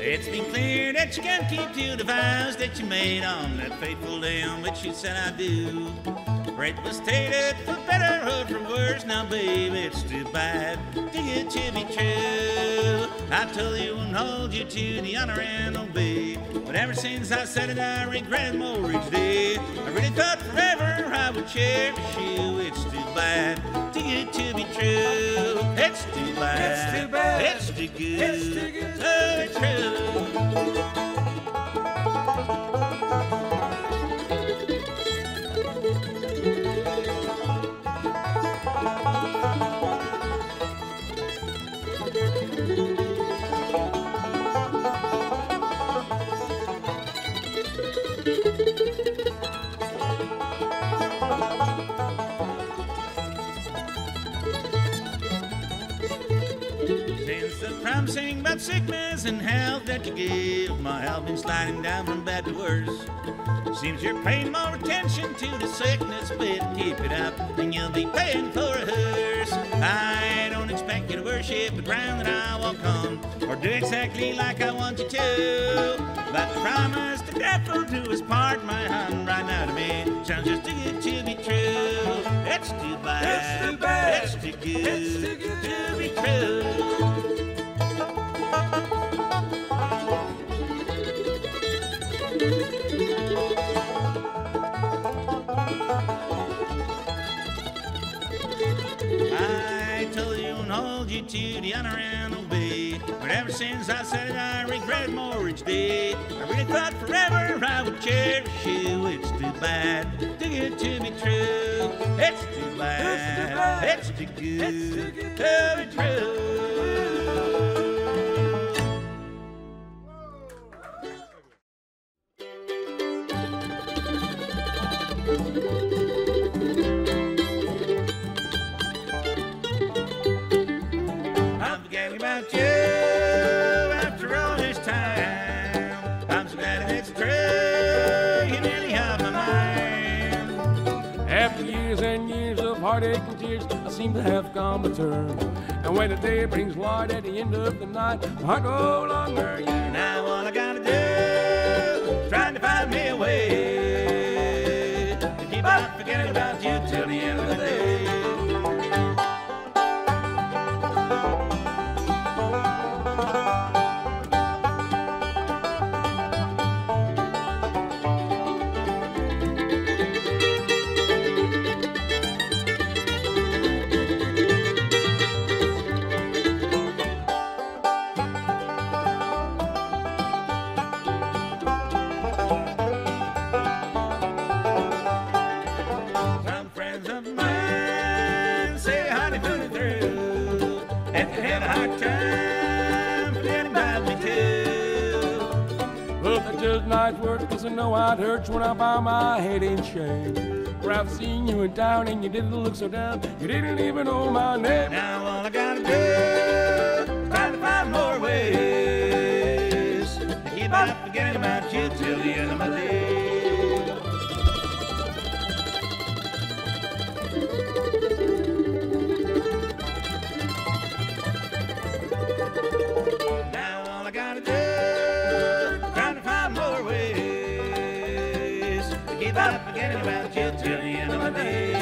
It's been clear that you can't keep to the vows that you made on that fateful day on which you said I do. It was stated for better or for worse. Now, baby, it's too bad to get to be true. I told you and hold you to the honor and obey, but ever since I said it, I regret it more each day. I really thought forever I would cherish you. It's too bad to get to be true. It's too bad. It's too bad. It's too good. It's too good to be true. Promising about sickness and health that you give, my health been sliding down from bad to worse. Seems you're paying more attention to the sickness, but keep it up and you'll be paying for a hearse. I don't expect you to worship the ground that I walk on, or do exactly like I want you to, but promise the devil to his part, my hun, right now to me sounds just too good to be true. It's too bad. It's too bad. It's too good. It's too good to be true. I told you and hold you to the honor and obey, but ever since I said it, I regret more each day. I really thought forever I would cherish you. It's too bad to get to be true. It's too bad. It's too good to be true. I'm forgetting about you after all this time. I'm so glad it's true. You nearly have my mind. After years and years of heartache and tears, I seem to have come to terms. And when the day brings light at the end of the night, my heart no longer yearns. Now all I gotta do, trying to find me a way to keep on forgetting about you till the end of the day. Night's work, 'cause I know how it hurts when I bow my head in shame. For I've seen you in town and you didn't look so down, you didn't even know my name. Now all I gotta do, try to find more ways to keep on forgetting about you till the end of my days. Now all I gotta do, keep on forgetting about you till the end of my days.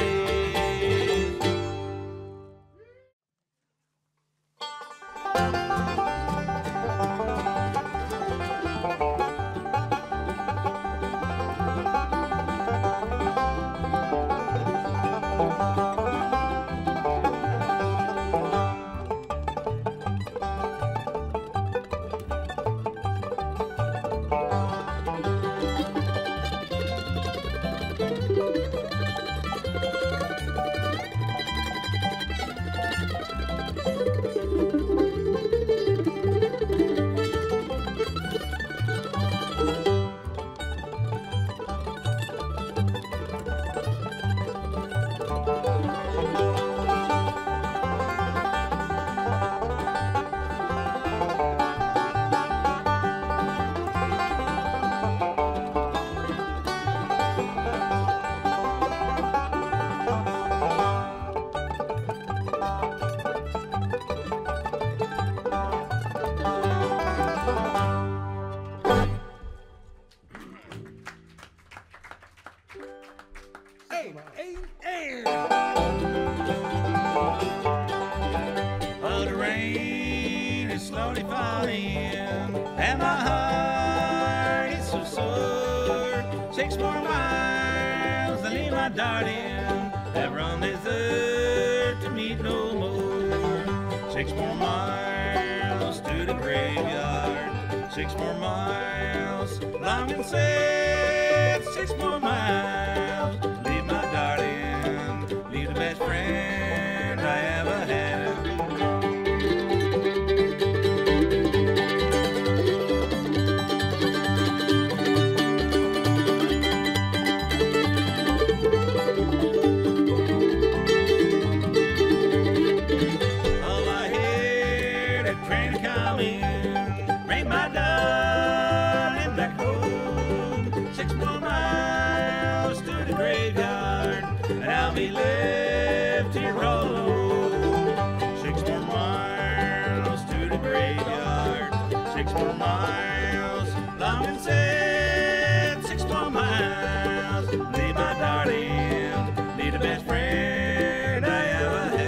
darling, and my heart is so sore. 6 more miles to leave my darling, ever on this earth to meet no more. 6 more miles to the graveyard, 6 more miles, long and sad. 6 more miles, leave my darling, leave the best friend I ever had. Bring my darling back home. 6 more miles to the graveyard, and I'll be left here all alone. 6 more miles to the graveyard, 6 more miles, long and sad. 6 more miles, leave my darling, leave the best friend I ever had.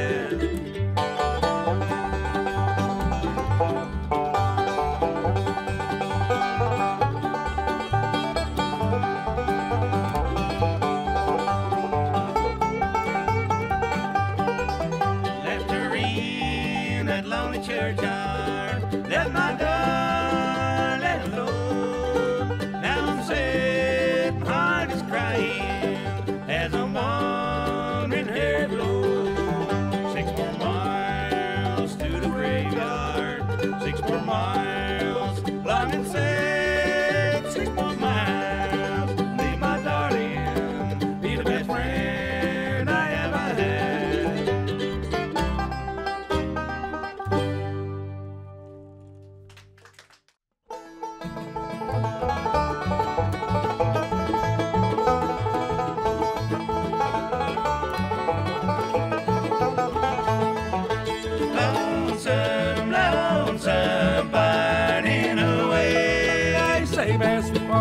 Churchyard, left my darling alone. Now I'm sad, my heart is crying as I'm wandering here alone. 6 more miles to the graveyard, 6 more miles, long and sad. 6 more miles, leave my darling, be the best friend I ever had.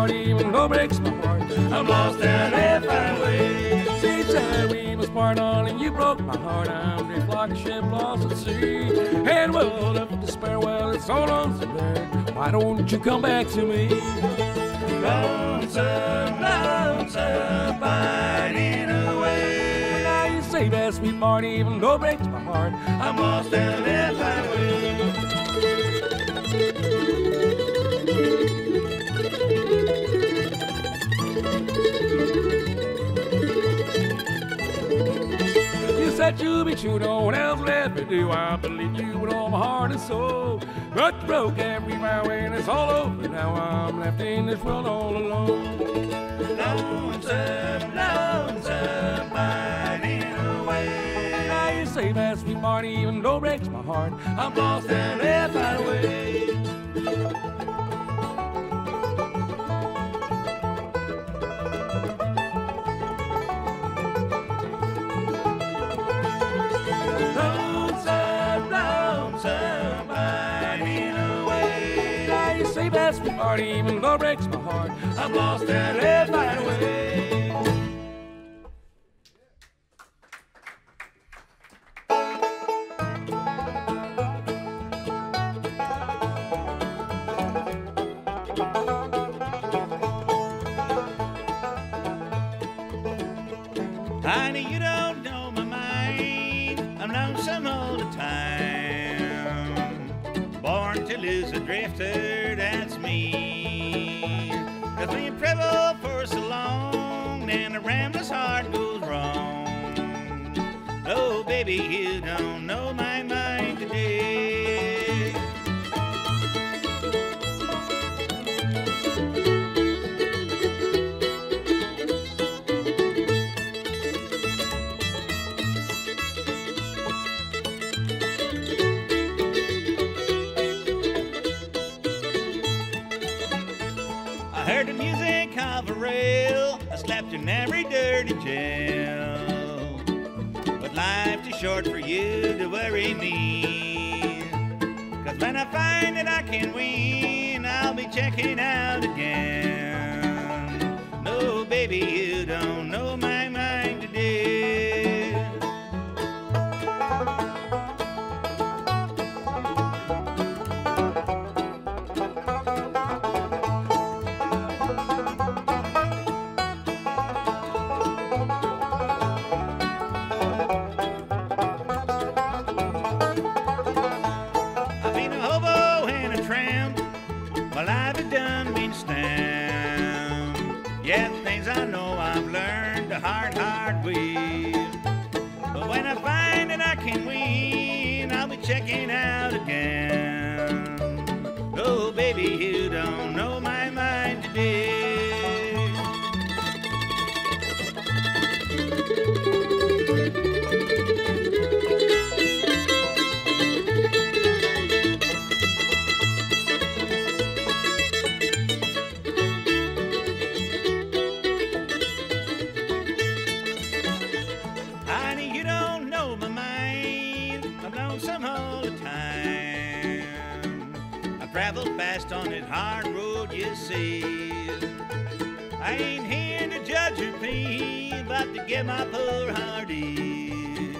Even though it breaks my heart, I'm lost and if I wait. She said we must part on and you broke my heart. I'm drift like a ship lost at sea. And well, up despair, well, it's so lonesome there. Why don't you come back to me? Lonesome, lonesome, pining away. Now you say that sweet part, even though it breaks my heart, I'm lost and if I wait. That you'll be true, no one else left me do. I believe you with all my heart and soul. But you broke every vow and it's all over. Now I'm left in this world all alone. Lonesome, lonesome, pining away. Now you say that sweet part, even though it breaks my heart, I'm lost and left that way. That sweet part, even though it breaks my heart, I'm lost and left right away. Honey, you don't know my mind. I'm lonesome all the time. Born to lose a drifter, that's me. 'Cause when you travel for so long, then the rambler's heart goes wrong. Oh, baby, you don't know my mind today. I heard the music of a rail, I slept in every dirty jail. But life's too short for you to worry me. 'Cause when I find that I can win, I'll be checking out again. No, baby, you don't know my mind today. My life has done been stamped. Yeah, the things I know I've learned the hard way. But when I find that I can win, I'll be checking out again. Oh, baby, you don't know my mind today. Honey, you don't know my mind. I'm lonesome all the time. I've traveled fast on this hard road, you see. I ain't here to judge or plead, but to get my poor heart ease.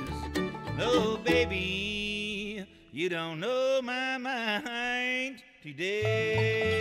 Oh, baby, you don't know my mind today.